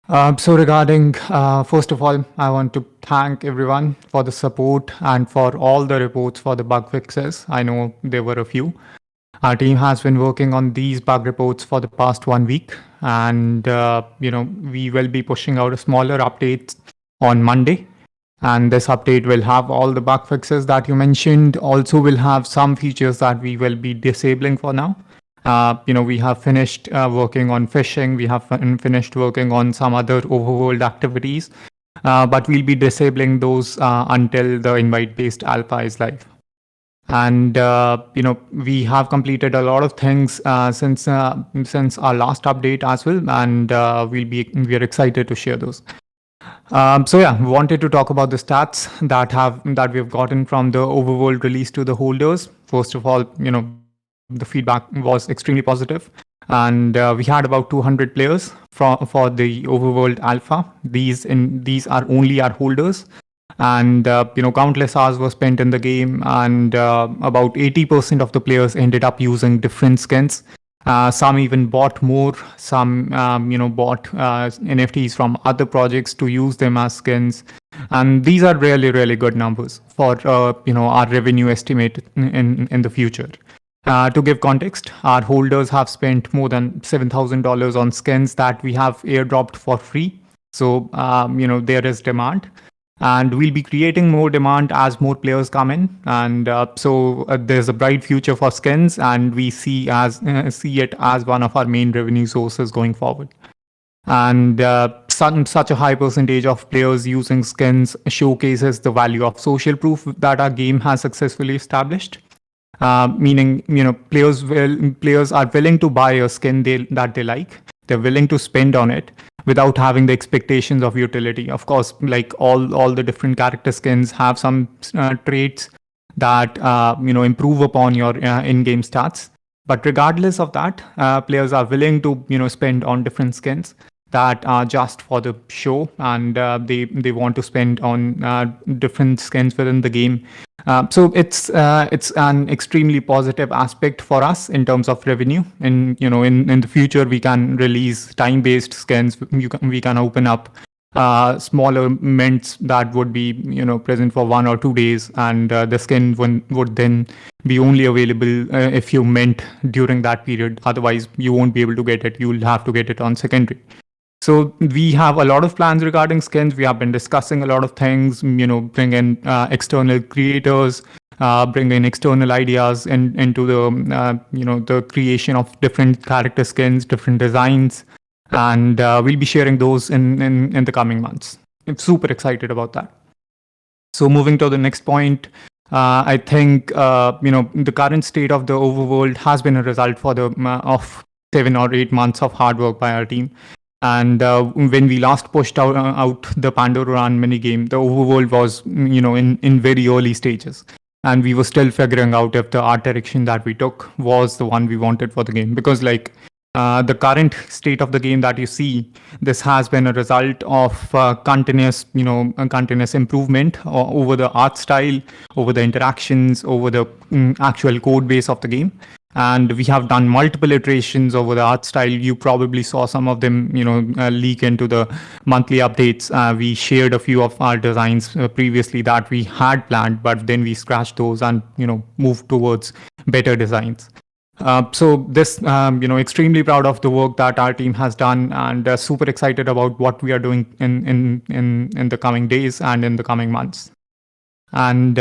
So regarding, first of all, I want to thank everyone for the support and for all the reports for the bug fixes. I know there were a few. Our team has been working on these bug reports for the past 1 week, and we will be pushing out a smaller update on Monday. And this update will have all the bug fixes that you mentioned. Also, will have some features that we will be disabling for now. We have finished working on fishing. We have finished working on some other overworld activities, but we'll be disabling those until the invite-based alpha is live. And we have completed a lot of things since our last update as well, and we are excited to share those. Wanted to talk about the stats that we've gotten from the overworld release to the holders. First of all, the feedback was extremely positive, and we had about 200 players for the overworld alpha. These are only our holders, and countless hours were spent in the game, and about 80% of the players ended up using different skins. Some even bought more. Some bought NFTs from other projects to use them as skins, and these are really good numbers for our revenue estimate in the future. To give context, our holders have spent more than $7,000 on skins that we have airdropped for free. So there is demand, and we'll be creating more demand as more players come in. And there's a bright future for skins, and we see it as one of our main revenue sources going forward. And such a high percentage of players using skins showcases the value of social proof that our game has successfully established. Meaning, players are willing to buy a skin that they like. They're willing to spend on it without having the expectations of utility. Of course, like all the different character skins have some traits that improve upon your in-game stats. But regardless of that, players are willing to spend on different skins that are just for the show, and they want to spend on different skins within the game. So it's an extremely positive aspect for us in terms of revenue. In the future, we can release time-based skins. We can open up smaller mints that would be present for 1 or 2 days, and the skin would then be only available if you mint during that period. Otherwise, you won't be able to get it. You'll have to get it on secondary. So we have a lot of plans regarding skins. We have been discussing a lot of things, bring in external creators, bring in external ideas into the creation of different character skins, different designs, and we'll be sharing those in the coming months. I'm super excited about that. So moving to the next point, I think the current state of the overworld has been a result of 7 or 8 months of hard work by our team. And when we last pushed out the Pandora Run minigame, the overworld was in very early stages, and we were still figuring out if the art direction that we took was the one we wanted for the game. Because the current state of the game that you see, this has been a result of continuous improvement over the art style, over the interactions, over the actual code base of the game. And we have done multiple iterations over the art style. You probably saw some of them, leak into the monthly updates. We shared a few of our designs previously that we had planned, but then we scratched those and, moved towards better designs. So this, extremely proud of the work that our team has done, and super excited about what we are doing in the coming days and in the coming months. And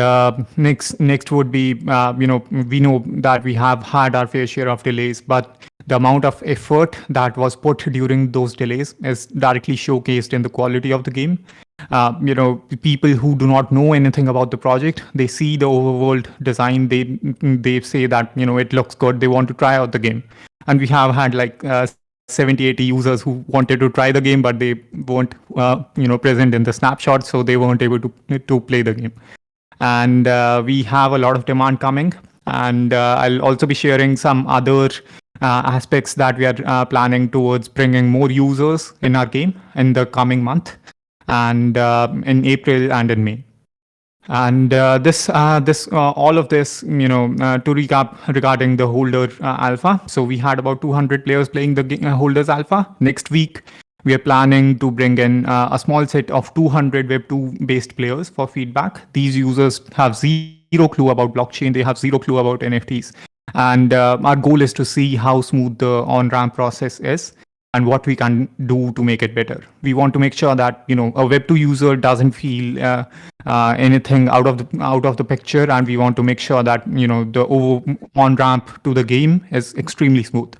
next would be, we know that we have had our fair share of delays, but the amount of effort that was put during those delays is directly showcased in the quality of the game. People who do not know anything about the project, they see the overworld design, they say that, it looks good, they want to try out the game. And we have had 70-80 users who wanted to try the game, but they weren't present in the snapshot, so they weren't able to play the game. And we have a lot of demand coming, and I'll also be sharing some other aspects that we are planning towards bringing more users in our game in the coming month, and in April and in May. And all of this, to recap regarding the holder alpha. So we had about 200 players playing the holders alpha. Next week, We are planning to bring in a small set of 200 Web2 based players for feedback. These users have zero clue about blockchain, they have zero clue about NFTs. And our goal is to see how smooth the on ramp process is and what we can do to make it better. We want to make sure that a Web2 user doesn't feel anything out of the picture, and we want to make sure that the on ramp to the game is extremely smooth.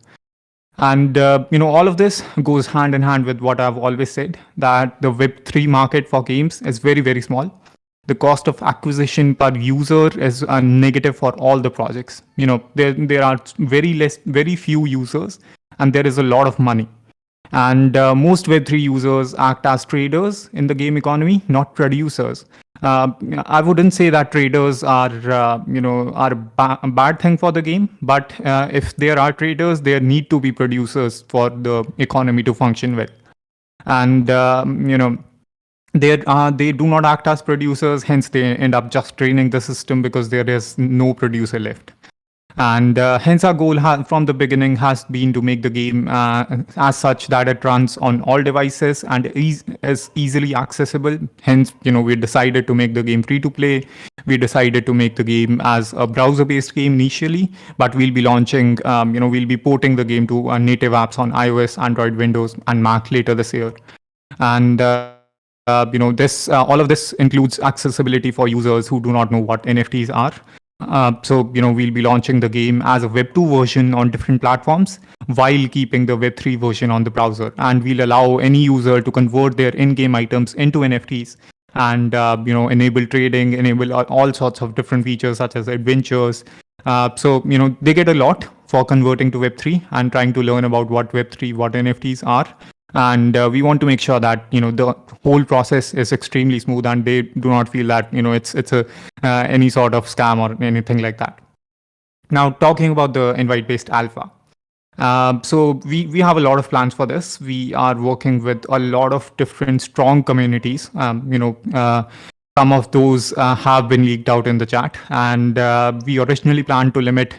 And all of this goes hand in hand with what I've always said, that the Web3 market for games is very, very small. The cost of acquisition per user is negative for all the projects. There are very few users, and there is a lot of money. And most Web3 users act as traders in the game economy, not producers. I wouldn't say that traders are a bad thing for the game, but if there are traders, there need to be producers for the economy to function well. And they do not act as producers, hence they end up just draining the system because there is no producer left. And hence our goal from the beginning has been to make the game as such that it runs on all devices and is easily accessible. Hence, we decided to make the game free to play. We decided to make the game as a browser-based game initially, but we'll be launching, we'll be porting the game to native apps on iOS, Android, Windows, and Mac later this year. And all of this includes accessibility for users who do not know what NFTs are. So we'll be launching the game as a Web2 version on different platforms while keeping the Web3 version on the browser. And we'll allow any user to convert their in-game items into NFTs and enable trading, enable all sorts of different features such as adventures. So they get a lot for converting to Web3 and trying to learn about what Web3, what NFTs are. And we want to make sure that the whole process is extremely smooth, and they do not feel that it's any sort of scam or anything like that. Now, talking about the invite-based alpha, so we have a lot of plans for this. We are working with a lot of different strong communities. Some of those have been leaked out in the chat, and we originally planned to limit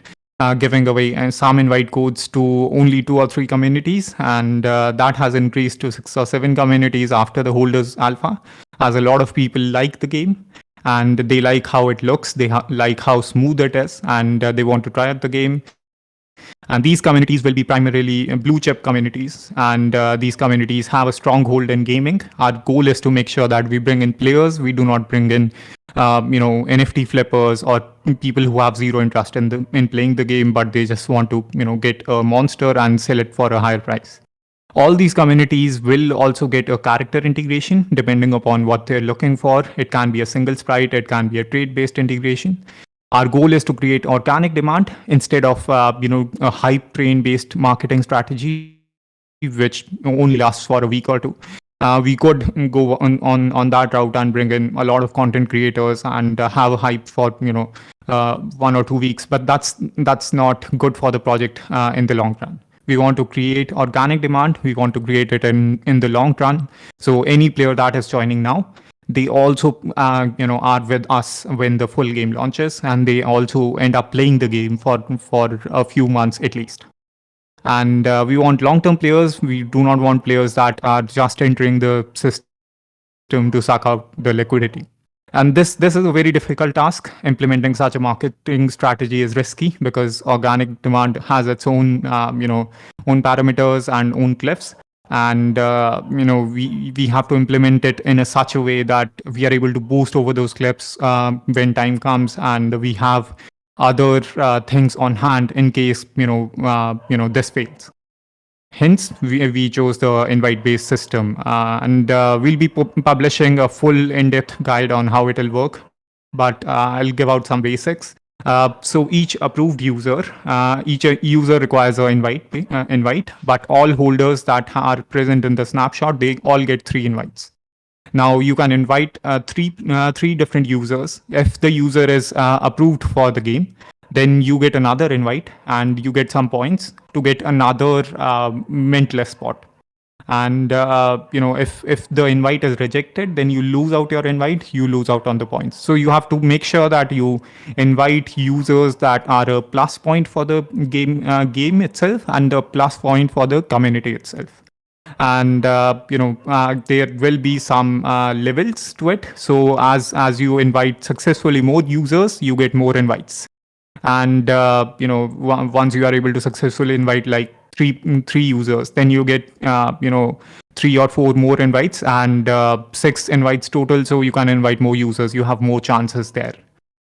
giving away some invite codes to only 2 or 3 communities, and that has increased to 6 or 7 communities after the holders alpha, as a lot of people like the game and they like how it looks, they like how smooth it is, and they want to try out the game. And these communities will be primarily blue chip communities, and these communities have a stronghold in gaming. Our goal is to make sure that we bring in players. We do not bring in NFT flippers or people who have zero interest in playing the game, but they just want to get a monster and sell it for a higher price. All these communities will also get a character integration depending upon what they're looking for. It can be a single sprite, it can be a trade-based integration. Our goal is to create organic demand instead of a hype train based marketing strategy, which only lasts for a week or two. We could go on that route and bring in a lot of content creators and have a hype for 1 or 2 weeks, but that's not good for the project in the long run. We want to create organic demand. We want to create it in the long run. So any player that is joining now, they also are with us when the full game launches, and they also end up playing the game for a few months at least. And we want long-term players. We do not want players that are just entering the system to suck out the liquidity. And this is a very difficult task. Implementing such a marketing strategy is risky because organic demand has its own own parameters and own cliffs. And we have to implement it in such a way that we are able to boost over those clips when time comes, and we have other things on hand in case this fails. Hence, we chose the invite-based system, and we'll be publishing a full in-depth guide on how it will work. But I'll give out some basics. So each approved user, each user requires an invite, but all holders that are present in the snapshot, they all get 3 invites. Now you can invite three different users. If the user is approved for the game, then you get another invite and you get some points to get another mentless spot. And if the invite is rejected, then you lose out your invite, you lose out on the points. So you have to make sure that you invite users that are a plus point for the game itself and a plus point for the community itself. and there will be some levels to it. So as you invite successfully more users, you get more invites. And once you are able to successfully invite like three users, then you get 3 or 4 more invites, and 6 invites total, so you can invite more users, you have more chances there.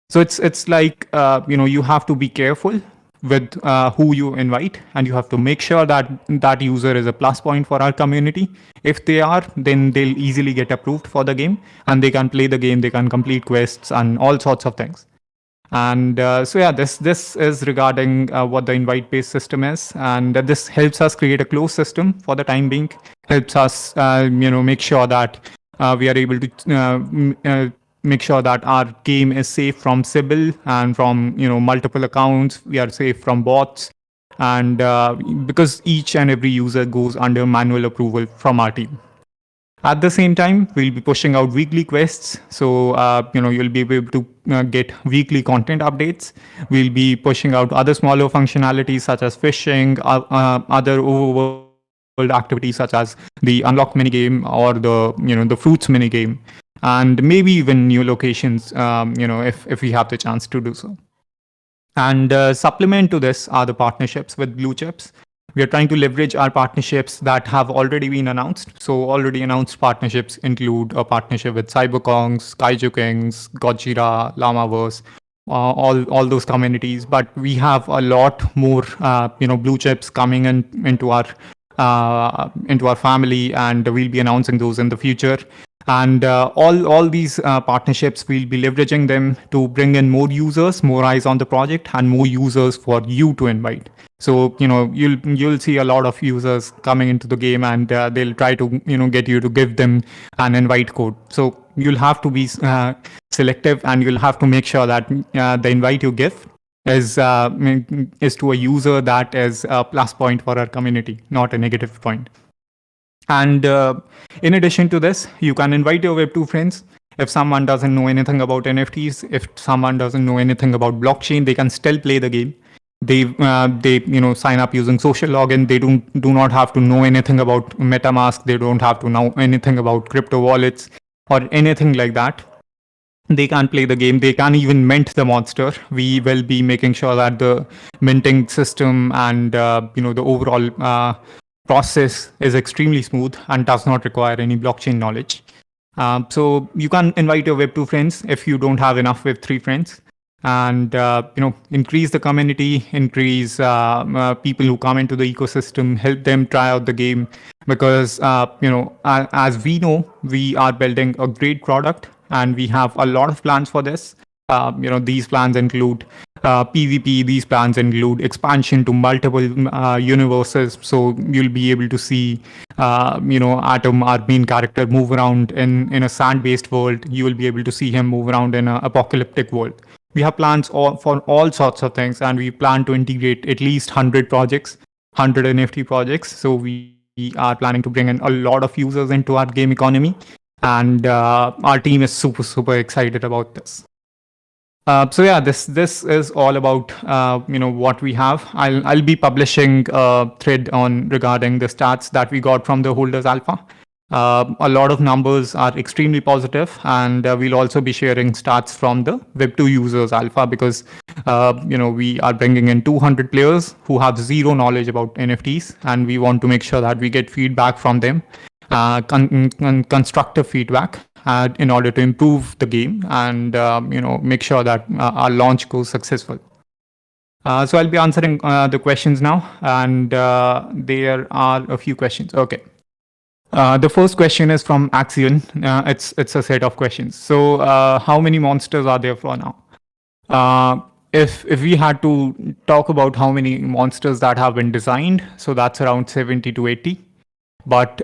So it's like you have to be careful with who you invite, and you have to make sure that that user is a plus point for our community. If they are, then they'll easily get approved for the game, and they can play the game, they can complete quests and all sorts of things. And so yeah, this is regarding what the invite based system is, and this helps us create a closed system for the time being. Helps us make sure that we are able to make sure that our game is safe from Sybil and from multiple accounts. We are safe from bots, and because each and every user goes under manual approval from our team. At the same time, we'll be pushing out weekly quests, so you'll be able to get weekly content updates. We'll be pushing out other smaller functionalities such as fishing, other overworld activities such as the unlock minigame or the fruits minigame, and maybe even new locations, if we have the chance to do so. And supplement to this are the partnerships with blue chips. We are trying to leverage our partnerships that have already been announced. So already announced partnerships include a partnership with Cyberkongs, Kaiju Kings, Godzilla, Llamaverse, all those communities. But we have a lot more blue chips coming into our family, and we'll be announcing those in the future. And all these partnerships, we'll be leveraging them to bring in more users, more eyes on the project, and more users for you to invite. So you'll see a lot of users coming into the game, and they'll try to get you to give them an invite code. So you'll have to be selective, and you'll have to make sure that the invite you give is to a user that is a plus point for our community, not a negative point. And in addition to this, you can invite your Web2 friends. If someone doesn't know anything about NFTs, if someone doesn't know anything about blockchain, they can still play the game. They sign up using social login. They do not have to know anything about MetaMask. They don't have to know anything about crypto wallets or anything like that. They can play the game. They can even mint the monster. We will be making sure that the minting system and the overall process is extremely smooth and does not require any blockchain knowledge. So you can invite your Web2 friends if you don't have enough Web3 friends, and increase the community, increase people who come into the ecosystem, help them try out the game, because as we know, we are building a great product, and we have a lot of plans for this. These plans include PvP. These plans include expansion to multiple universes. So you'll be able to see, Atom, our main character, move around in a sand-based world. You will be able to see him move around in an apocalyptic world. We have plans for all sorts of things, and we plan to integrate at least 100 projects, 100 NFT projects. So we are planning to bring in a lot of users into our game economy, and our team is super excited about this. So yeah, this is all about what we have. I'll be publishing a thread on regarding the stats that we got from the holders alpha. A lot of numbers are extremely positive, and we'll also be sharing stats from the Web2 users alpha, because we are bringing in 200 players who have zero knowledge about NFTs, and we want to make sure that we get feedback from them, constructive feedback, in order to improve the game and make sure that our launch goes successful. So I'll be answering the questions now, and there are a few questions. Okay. The first question is from Axion. It's a set of questions. So how many monsters are there for now? If we had to talk about how many monsters that have been designed, so that's around 70 to 80. But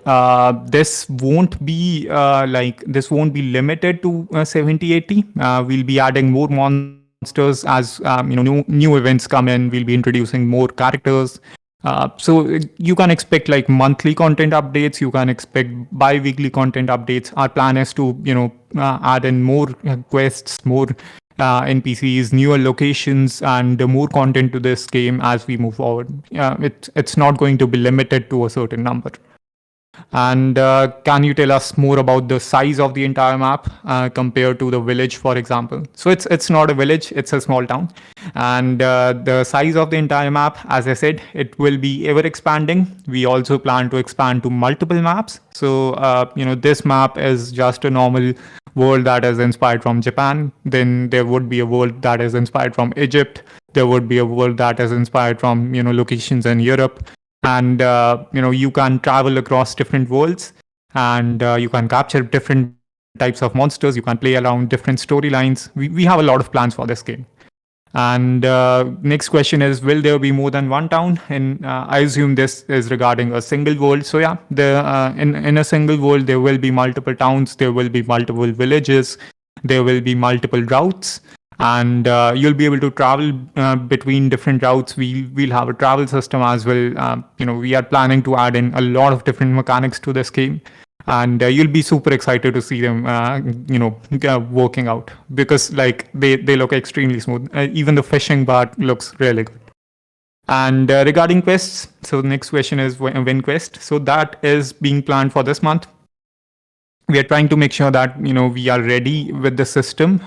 this won't be limited to 70, 80. We'll be adding more monsters as new events come in. We'll be introducing more characters. So you can expect like monthly content updates. You can expect bi-weekly content updates. Our plan is to add in more quests, more NPCs, newer locations, and more content to this game as we move forward. It's not going to be limited to a certain number. And can you tell us more about the size of the entire map compared to the village, for example? So it's not a village; it's a small town, and the size of the entire map, as I said, it will be ever expanding. We also plan to expand to multiple maps. So this map is just a normal world that is inspired from Japan. Then there would be a world that is inspired from Egypt. There would be a world that is inspired from locations in Europe, and you can travel across different worlds, and you can capture different types of monsters. You can play around different storylines. We have a lot of plans for this game. And next question is, will there be more than one town? And I assume this is regarding a single world. So yeah, in a single world, there will be multiple towns, there will be multiple villages, there will be multiple routes, and you'll be able to travel between different routes. We'll have a travel system as well. We are planning to add in a lot of different mechanics to this game, and you'll be super excited to see them working out, because like they look extremely smooth. Even the fishing part looks really good. And regarding quests, so the next question is win quest. So that is being planned for this month. We are trying to make sure that we are ready with the system,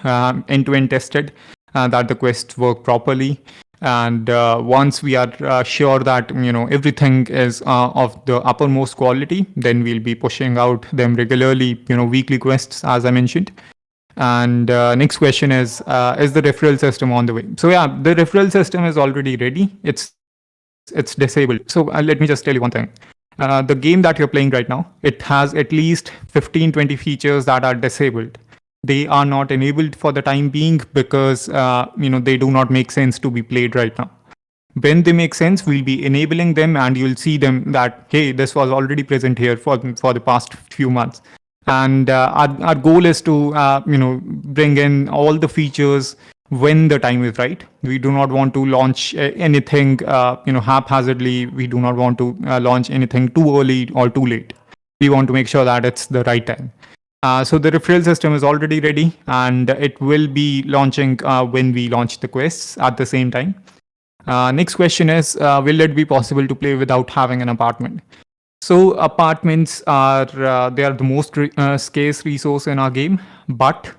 end-to-end tested, that the quests work properly. And once we are sure that everything is of the uppermost quality, then we'll be pushing out them regularly, weekly quests, as I mentioned. And next question is the referral system on the way? So yeah, the referral system is already ready. It's disabled. So let me just tell you one thing. The game that you're playing right now, it has at least 15-20 features that are disabled. They are not enabled for the time being because they do not make sense to be played right now. When they make sense, we'll be enabling them, and you'll see them that, hey, this was already present here for the past few months. And our goal is to bring in all the features when the time is right. We do not want to launch anything haphazardly. We do not want to launch anything too early or too late. We want to make sure that it's the right time. So the referral system is already ready, and it will be launching when we launch the quests at the same time. Next question is, will it be possible to play without having an apartment? So apartments are they are the most scarce resource in our game, but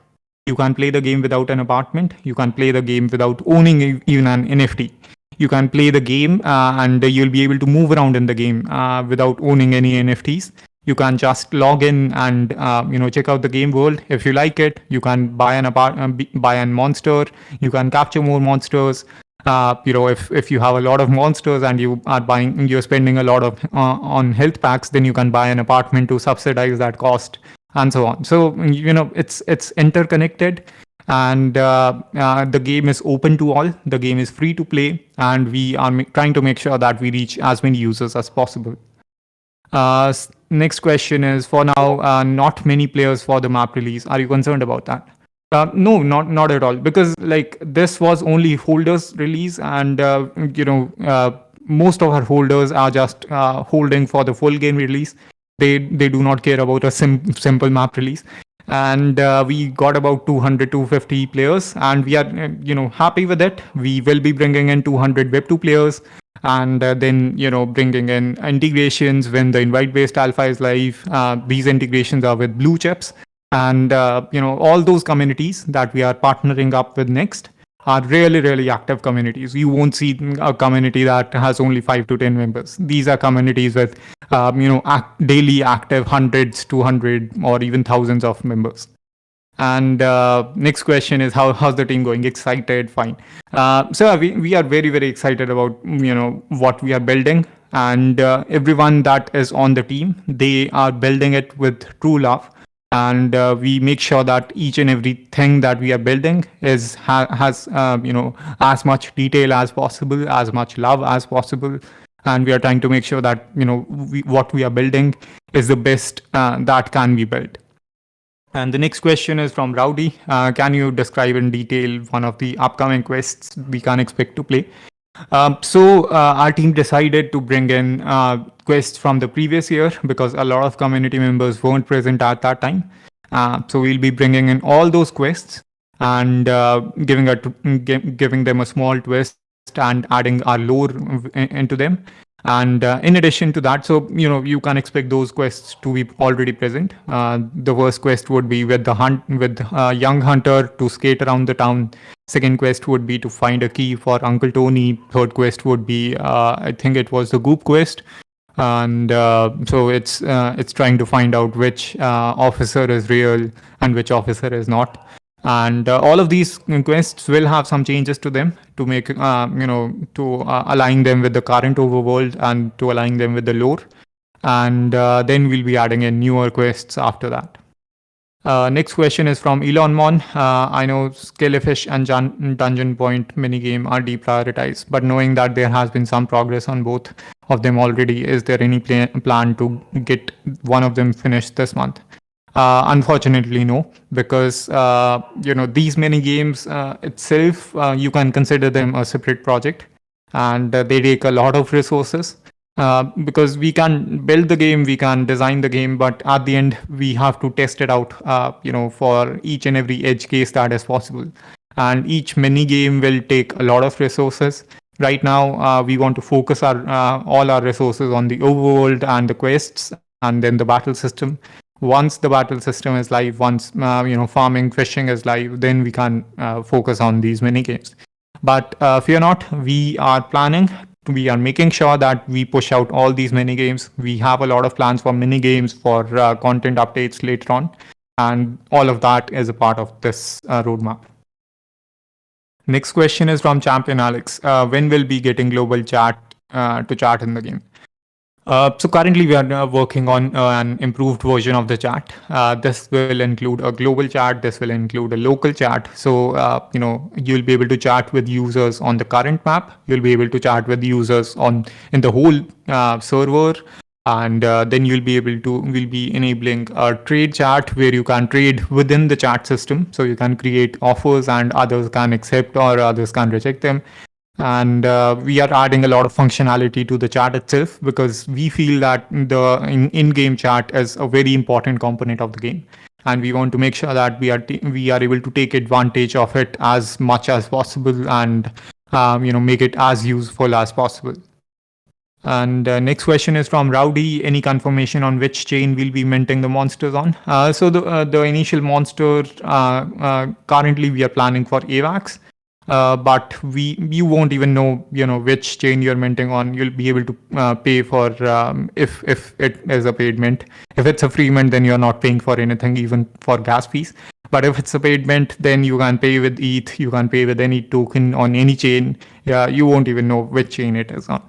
you can play the game without an apartment. You can play the game without owning even an NFT. You can play the game and you'll be able to move around in the game without owning any NFTs. You can just log in and check out the game world. If you like it, you can buy a monster. You can capture more monsters. If you have a lot of monsters and you're spending a lot of on health packs, then you can buy an apartment to subsidize that cost, and so on. So it's interconnected, and the game is open to all. The game is free to play, and we are trying to make sure that we reach as many users as possible. Next question is, for now, not many players for the map release. Are you concerned about that? No, not at all, because like this was only holders release, and most of our holders are just holding for the full game release. They do not care about a simple map release. And we got about 250 players, and we are happy with it. We will be bringing in 200 Web2 players, and then bringing in integrations when the invite based alpha is live. These integrations are with blue chips, and all those communities that we are partnering up with next are really active communities. You won't see a community that has only 5 to 10 members. These are communities with daily active hundreds, 200, or even thousands of members. And next question is, how's the team going? Excited? Fine. So we are very excited about what we are building, and everyone that is on the team, they are building it with true love. And we make sure that each and everything that we are building has as much detail as possible, as much love as possible, and we are trying to make sure that what we are building is the best that can be built. And the next question is from Rowdy. Can you describe in detail one of the upcoming quests we can expect to play? So our team decided to bring in quests from the previous year because a lot of community members weren't present at that time. So we'll be bringing in all those quests and giving them a small twist and adding our lore into them. And in addition to that, so you can expect those quests to be already present. The first quest would be with the young hunter to skate around the town. Second quest would be to find a key for Uncle Tony. Third quest would be, I think it was the Goop quest, and so it's trying to find out which officer is real and which officer is not. And all of these quests will have some changes to them to make to align them with the current overworld and to align them with the lore. And then we'll be adding in newer quests after that. Next question is from Elon Mon. I know Skelefish and Dungeon Point minigame are deprioritized, but knowing that there has been some progress on both of them already, is there any plan to get one of them finished this month? Unfortunately, no, because these mini games itself, you can consider them a separate project, and they take a lot of resources. Because we can build the game, we can design the game, but at the end we have to test it out, for each and every edge case that is possible. And each mini game will take a lot of resources. Right now, we want to focus all our resources on the overworld and the quests, and then the battle system. Once the battle system is live, once farming, fishing is live, then we can focus on these mini games. But fear not, we are planning. We are making sure that we push out all these mini games. We have a lot of plans for mini games, for content updates later on, and all of that is a part of this roadmap. Next question is from Champion Alex. When will be getting global chat to chat in the game? So currently we are working on an improved version of the chat. This will include a global chat. This will include a local chat. So, you'll be able to chat with users on the current map. You'll be able to chat with users in the whole server. And then we'll be enabling a trade chat where you can trade within the chat system. So you can create offers and others can accept or others can reject them. And we are adding a lot of functionality to the chat itself because we feel that the in-game chat is a very important component of the game, and we want to make sure that we are able to take advantage of it as much as possible and make it as useful as possible. And next question is from Rowdy. Any confirmation on which chain we'll be minting the monsters on? So the initial monster currently we are planning for AVAX. But you won't even know which chain you're minting on. You'll be able to pay for if it is a paid mint. If it's a free mint, then you're not paying for anything, even for gas fees. But if it's a paid mint, then you can pay with ETH. You can pay with any token on any chain. You won't even know which chain it is on.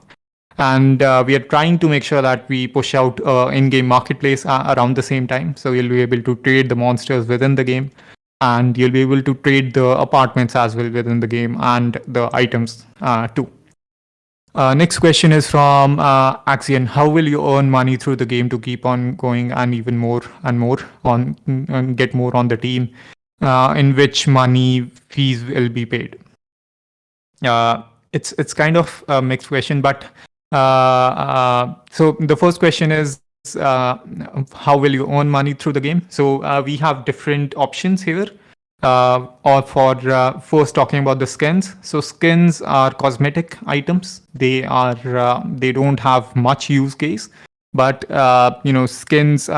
And we are trying to make sure that we push out in-game marketplace around the same time, so you'll be able to trade the monsters within the game. And you'll be able to trade the apartments as well within the game and the items too. Next question is from Axion. How will you earn money through the game to keep on going and even more and more and get more on the team? In which money fees will be paid? It's kind of a mixed question, but so the first question is, how will you earn money through the game? So we have different options here. Or for first talking about the skins. So skins are cosmetic items. They don't have much use case, but skins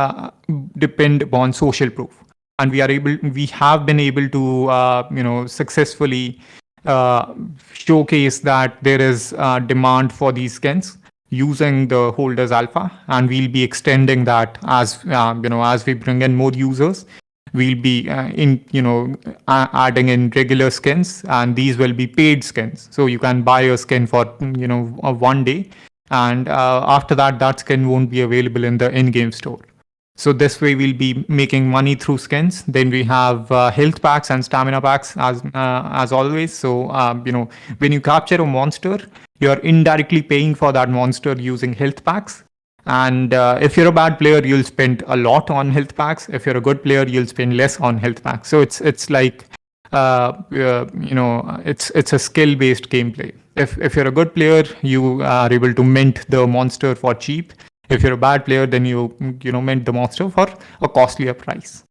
depend upon social proof, and we have been able to successfully showcase that there is demand for these skins using the holders alpha, and we'll be extending that as as we bring in more users. We'll be adding in regular skins, and these will be paid skins. So you can buy a skin for 1 day, and after that skin won't be available in the in-game store. So this way we'll be making money through skins. Then we have health packs and stamina packs as always. So when you capture a monster, you're indirectly paying for that monster using health packs. And if you're a bad player, you'll spend a lot on health packs. If you're a good player, you'll spend less on health packs. So it's like it's a skill-based gameplay. If you're a good player, you are able to mint the monster for cheap. If you're a bad player, then you mint the monster for a costlier price.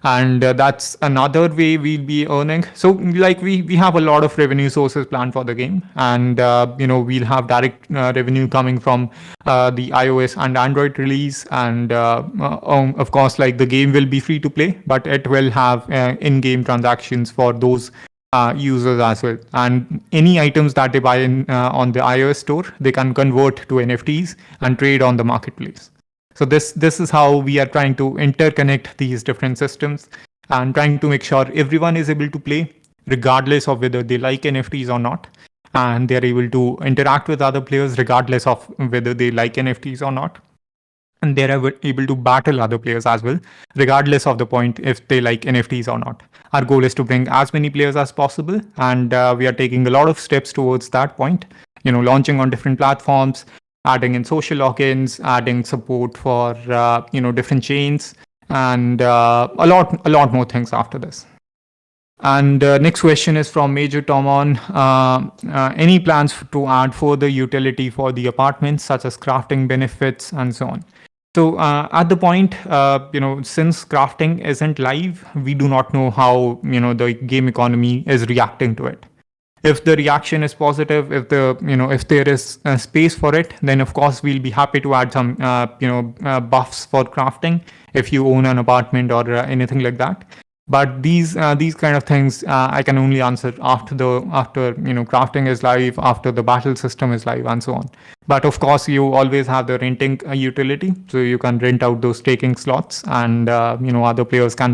and that's another way we'll be earning. So like we have a lot of revenue sources planned for the game, and we'll have direct revenue coming from the iOS and Android release, and of course, like the game will be free to play, but it will have in-game transactions for those users as well. And any items that they buy on the iOS store, they can convert to NFTs and trade on the marketplace. So this is how we are trying to interconnect these different systems and trying to make sure everyone is able to play regardless of whether they like NFTs or not. And they're able to interact with other players regardless of whether they like NFTs or not. And they're able to battle other players as well, regardless of the point if they like NFTs or not. Our goal is to bring as many players as possible, and we are taking a lot of steps towards that point. Launching on different platforms, adding in social logins, adding support for different chains, and a lot more things after this. And next question is from Major Tomon. Any plans to add further utility for the apartments, such as crafting benefits and so on? So at the point, since crafting isn't live, we do not know how the game economy is reacting to it. If the reaction is positive, if there is space for it, then of course we'll be happy to add some buffs for crafting if you own an apartment or anything like that. But these kind of things I can only answer after crafting is live, after the battle system is live, and so on. But of course, you always have the renting utility, so you can rent out those staking slots, and other players can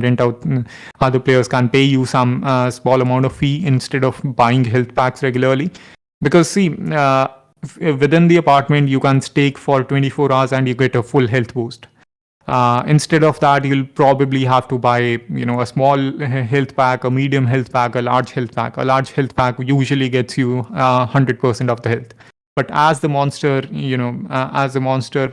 pay you some small amount of fee instead of buying health packs regularly. Because see, within the apartment you can stake for 24 hours and you get a full health boost. Instead of that, you'll probably have to buy, a small health pack, a medium health pack, a large health pack. A large health pack usually gets you 100% of the health. But as the monster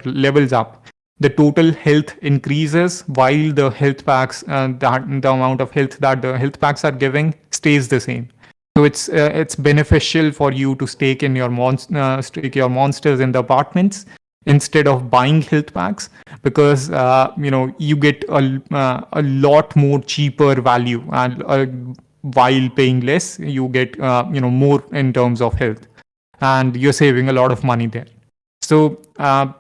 levels up, the total health increases while the health packs, the amount of health that the health packs are giving stays the same. So it's beneficial for you to stake your monsters in the apartments instead of buying health packs, because you get a lot more cheaper value, and while paying less you get more in terms of health, and you're saving a lot of money there. So a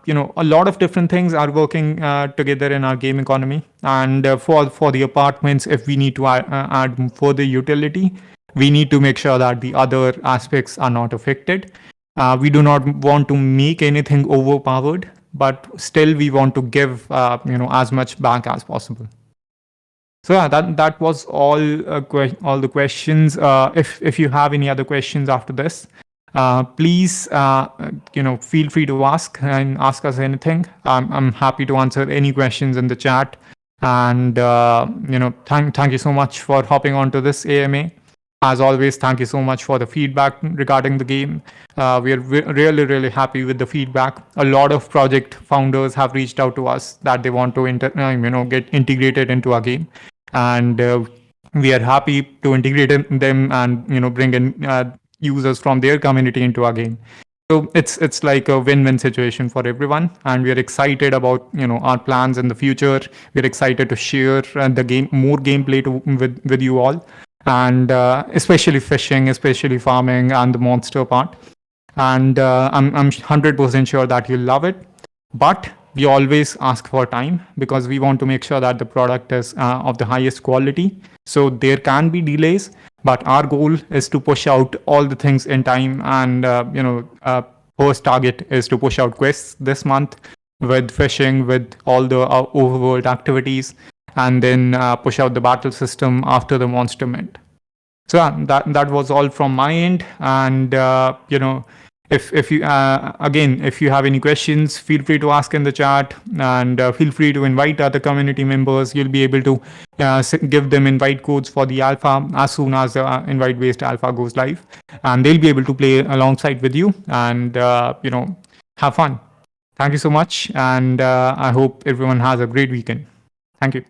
lot of different things are working together in our game economy, and for the apartments, if we need to add further utility, we need to make sure that the other aspects are not affected. We do not want to make anything overpowered, but still we want to give as much back as possible. So yeah, that was all the questions. If you have any other questions after this, please feel free to ask us anything. I'm happy to answer any questions in the chat. And thank you so much for hopping onto this AMA. As always, thank you so much for the feedback regarding the game. We are really, really happy with the feedback. A lot of project founders have reached out to us that they want to get integrated into our game, and we are happy to integrate them and bring in users from their community into our game. So it's like a win-win situation for everyone, and we are excited about our plans in the future. We're excited to share more gameplay with you all. And especially fishing, especially farming, and the monster part. And I'm 100% sure that you'll love it. But we always ask for time, because we want to make sure that the product is of the highest quality. So there can be delays, but our goal is to push out all the things in time. And first target is to push out quests this month with fishing, with all the overworld activities, and then push out the battle system after the monster mint. So that was all from my end. And if you if you have any questions, feel free to ask in the chat, and feel free to invite other community members. You'll be able to give them invite codes for the alpha as soon as the invite based alpha goes live, and they'll be able to play alongside with you and have fun. Thank you so much, and I hope everyone has a great weekend. Thank you.